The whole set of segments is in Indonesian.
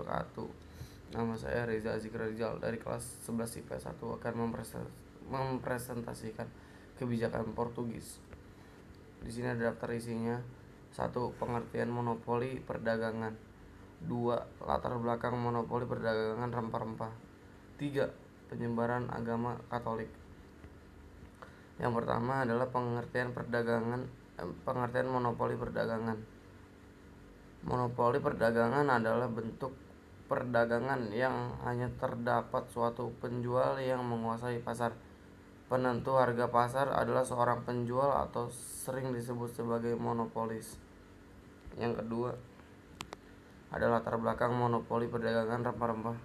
wabarakatuh. Nama saya Reza Azikra Rizal dari kelas 11 IPS 1 akan mempresentasikan kebijakan Portugis. Di sini ada daftar isinya. 1. Pengertian monopoli perdagangan. 2. Latar belakang monopoli perdagangan rempah-rempah. 3. Penyebaran agama Katolik. Yang pertama adalah pengertian monopoli perdagangan. Monopoli perdagangan adalah bentuk perdagangan yang hanya terdapat suatu penjual yang menguasai pasar. Penentu harga pasar adalah seorang penjual atau sering disebut sebagai monopolis. Yang kedua adalah latar belakang monopoli perdagangan rempah-rempah.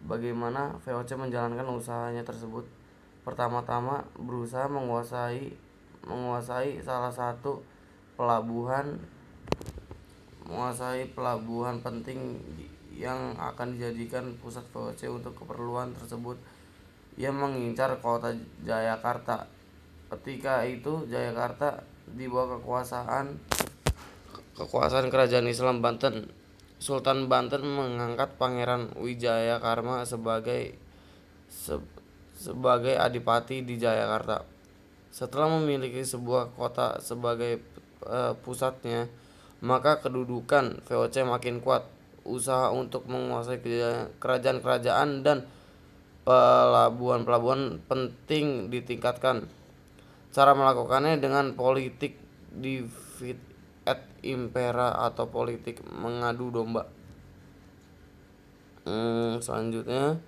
Bagaimana VOC menjalankan usahanya tersebut? Pertama-tama berusaha menguasai salah satu pelabuhan penting yang akan dijadikan pusat VOC untuk keperluan tersebut. Ia mengincar kota Jayakarta. Ketika itu Jayakarta di bawah kekuasaan Kerajaan Islam Banten. Sultan Banten mengangkat Pangeran Wijayakarma sebagai adipati di Jayakarta. Setelah memiliki sebuah kota sebagai pusatnya, maka kedudukan VOC makin kuat. Usaha untuk menguasai kerajaan-kerajaan dan pelabuhan-pelabuhan penting ditingkatkan. Cara melakukannya dengan politik divide et impera atau politik mengadu domba. Selanjutnya,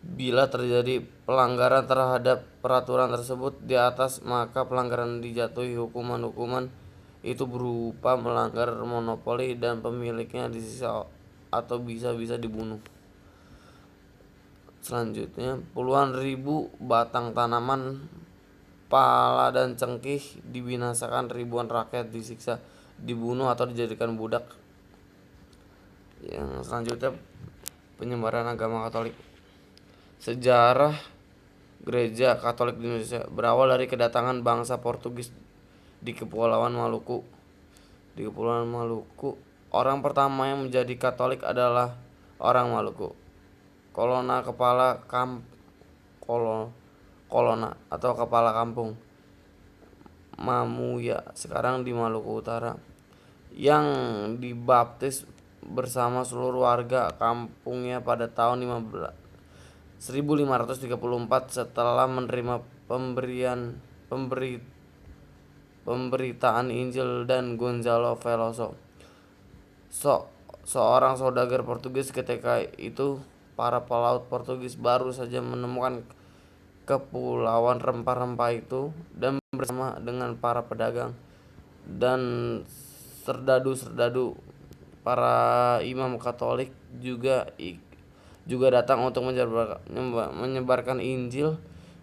bila terjadi pelanggaran terhadap peraturan tersebut di atas, maka pelanggaran dijatuhi hukuman itu berupa melanggar monopoli dan pemiliknya disiksa atau bisa dibunuh. Selanjutnya, puluhan ribu batang tanaman pala dan cengkih dibinasakan, ribuan rakyat disiksa, dibunuh atau dijadikan budak. Yang selanjutnya, penyebaran agama Katolik. Sejarah Gereja Katolik di Indonesia berawal dari kedatangan bangsa Portugis di Kepulauan Maluku. Di Kepulauan Maluku, orang pertama yang menjadi Katolik adalah orang Maluku. Kolona atau kepala kampung Mamuya sekarang di Maluku Utara, yang dibaptis bersama seluruh warga kampungnya pada tahun 1534 setelah menerima pemberitaan Injil dan Gonzalo Veloso, seorang saudagar Portugis. Ketika itu para pelaut Portugis baru saja menemukan kepulauan rempah-rempah itu, dan bersama dengan para pedagang dan serdadu para imam Katolik juga datang untuk menyebarkan Injil.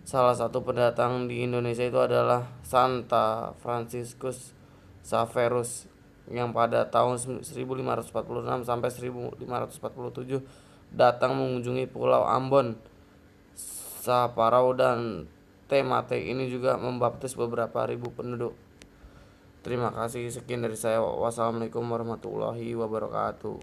Salah satu pendatang di Indonesia itu adalah Santa Franciscus Xaverus yang pada tahun 1546 sampai 1547 datang mengunjungi Pulau Ambon, Saparau dan Ternate. Ini juga membaptis beberapa ribu penduduk. Terima kasih, sekian dari saya. Wassalamualaikum warahmatullahi wabarakatuh.